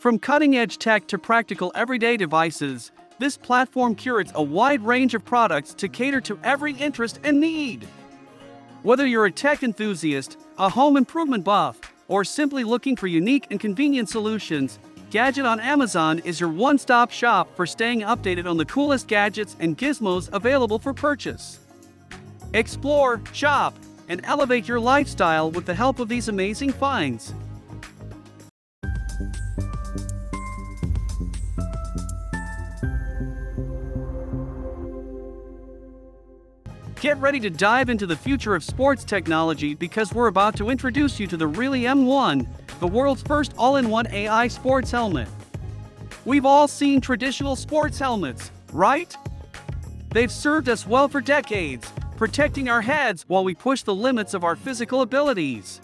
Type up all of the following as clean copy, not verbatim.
From cutting-edge tech to practical everyday devices, this platform curates a wide range of products to cater to every interest and need. Whether you're a tech enthusiast, a home improvement buff, or simply looking for unique and convenient solutions, Gadget on Amazon is your one-stop shop for staying updated on the coolest gadgets and gizmos available for purchase. Explore, shop, and elevate your lifestyle with the help of these amazing finds. Get ready to dive into the future of sports technology because we're about to introduce you to the Really M1, the world's first all-in-one AI sports helmet. We've all seen traditional sports helmets, right? They've served us well for decades, protecting our heads while we push the limits of our physical abilities.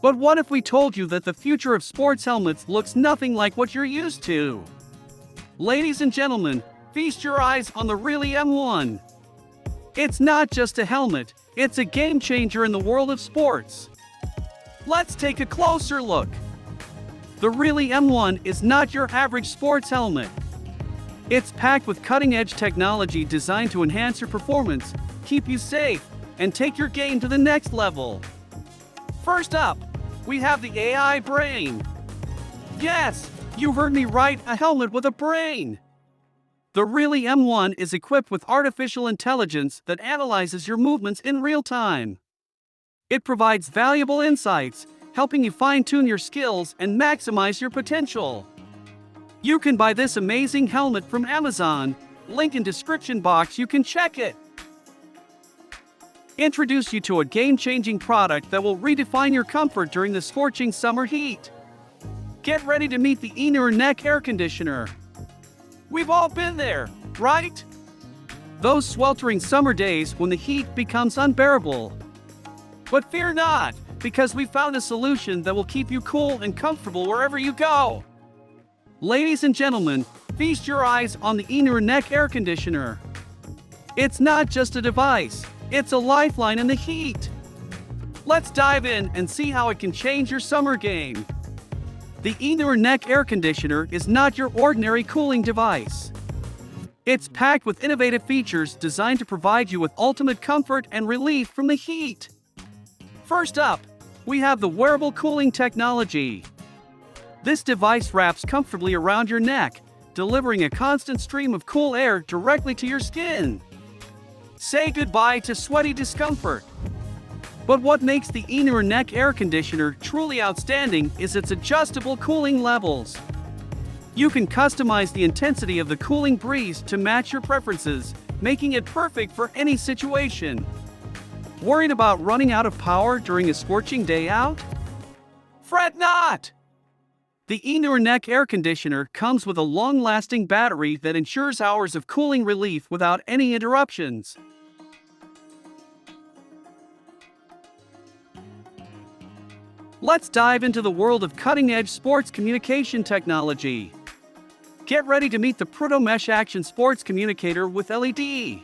But what if we told you that the future of sports helmets looks nothing like what you're used to? Ladies and gentlemen, feast your eyes on the Really M1. It's not just a helmet, it's a game changer in the world of sports. Let's take a closer look. The Really M1 is not your average sports helmet. It's packed with cutting-edge technology designed to enhance your performance, keep you safe, and take your game to the next level. First up, we have the AI Brain. Yes, you heard me right, a helmet with a brain. The Really M1 is equipped with artificial intelligence that analyzes your movements in real time. It provides valuable insights, helping you fine-tune your skills and maximize your potential. You can buy this amazing helmet from Amazon. Link in description box, you can check it. Introduce you to a game-changing product that will redefine your comfort during the scorching summer heat. Get ready to meet the inner neck air conditioner. We've all been there, right? Those sweltering summer days when the heat becomes unbearable. But fear not, because we found a solution that will keep you cool and comfortable wherever you go. Ladies and gentlemen, feast your eyes on the inner neck air conditioner. It's not just a device, it's a lifeline in the heat. Let's dive in and see how it can change your summer game. The inner neck air conditioner is not your ordinary cooling device. It's packed with innovative features designed to provide you with ultimate comfort and relief from the heat. First up, we have the wearable cooling technology. This device wraps comfortably around your neck, delivering a constant stream of cool air directly to your skin. Say goodbye to sweaty discomfort. But what makes the inner neck air conditioner truly outstanding is its adjustable cooling levels. You can customize the intensity of the cooling breeze to match your preferences, making it perfect for any situation. Worried about running out of power during a scorching day out? Fret not! The inner neck air conditioner comes with a long-lasting battery that ensures hours of cooling relief without any interruptions. Let's dive into the world of cutting-edge sports communication technology. Get ready to meet the ProtoMesh Action Sports Communicator with LED.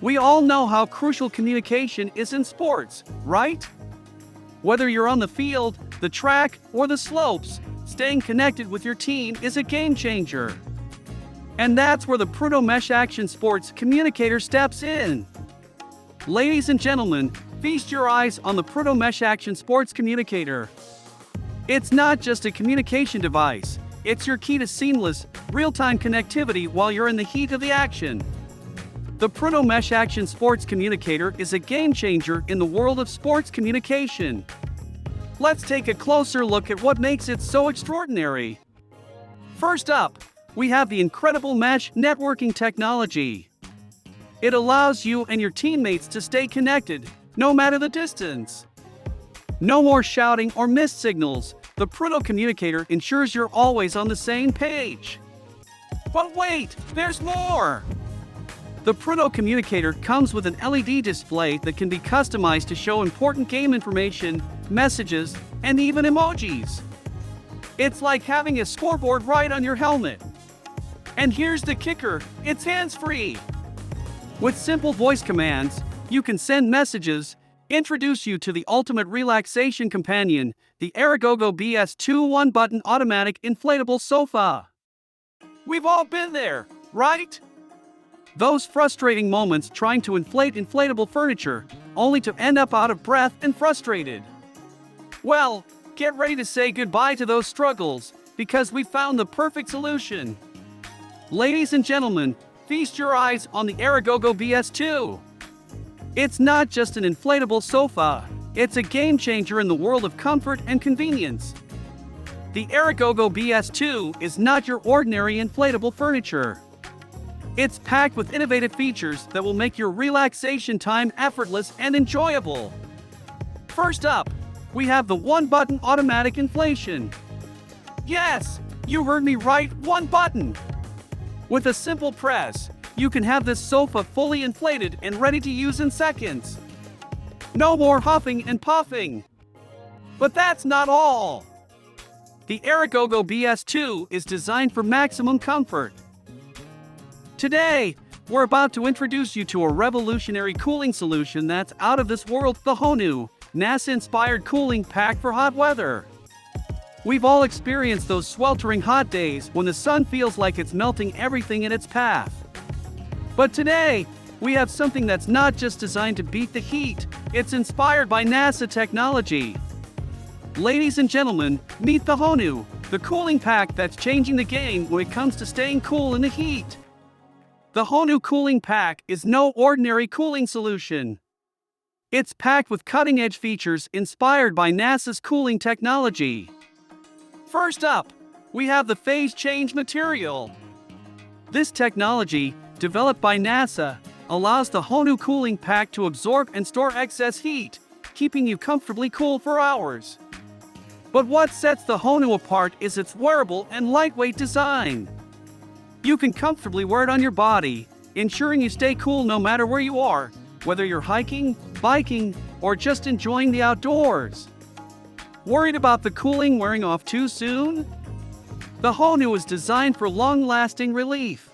We all know how crucial communication is in sports, right? Whether you're on the field, the track, or the slopes, staying connected with your team is a game changer. And that's where the ProtoMesh Action Sports Communicator steps in. Ladies and gentlemen, feast your eyes on the ProtoMesh Action Sports Communicator. It's not just a communication device, it's your key to seamless, real-time connectivity while you're in the heat of the action. The ProtoMesh Action Sports Communicator is a game changer in the world of sports communication. Let's take a closer look at what makes it so extraordinary. First up, we have the incredible mesh networking technology. It allows you and your teammates to stay connected, no matter the distance. No more shouting or missed signals. The Proto Communicator ensures you're always on the same page. But wait, there's more! The Proto Communicator comes with an LED display that can be customized to show important game information, messages, and even emojis. It's like having a scoreboard right on your helmet. And here's the kicker, it's hands-free. With simple voice commands, you can send messages, introduce you to the ultimate relaxation companion, the Aragogo BS2 one-button automatic inflatable sofa. We've all been there, right? Those frustrating moments trying to inflate inflatable furniture, only to end up out of breath and frustrated. Well, get ready to say goodbye to those struggles, because we found the perfect solution. Ladies and gentlemen, feast your eyes on the Aragogo BS2. It's not just an inflatable sofa, it's a game changer in the world of comfort and convenience. The Aragogo BS2 is not your ordinary inflatable furniture. It's packed with innovative features that will make your relaxation time effortless and enjoyable. First up, we have the one-button automatic inflation. Yes, you heard me right, one button. With a simple press, you can have this sofa fully inflated and ready to use in seconds. No more huffing and puffing. But that's not all. The Aragogo BS2 is designed for maximum comfort. Today, we're about to introduce you to a revolutionary cooling solution that's out of this world, the Honu, NASA-inspired cooling pack for hot weather. We've all experienced those sweltering hot days when the sun feels like it's melting everything in its path. But today, we have something that's not just designed to beat the heat, it's inspired by NASA technology. Ladies and gentlemen, meet the Honu, the cooling pack that's changing the game when it comes to staying cool in the heat. The Honu cooling pack is no ordinary cooling solution. It's packed with cutting-edge features inspired by NASA's cooling technology. First up, we have the phase change material. This technology, developed by NASA, allows the Honu cooling pack to absorb and store excess heat, keeping you comfortably cool for hours. But what sets the Honu apart is its wearable and lightweight design. You can comfortably wear it on your body, ensuring you stay cool no matter where you are, whether you're hiking, biking, or just enjoying the outdoors. Worried about the cooling wearing off too soon? The Honu is designed for long-lasting relief.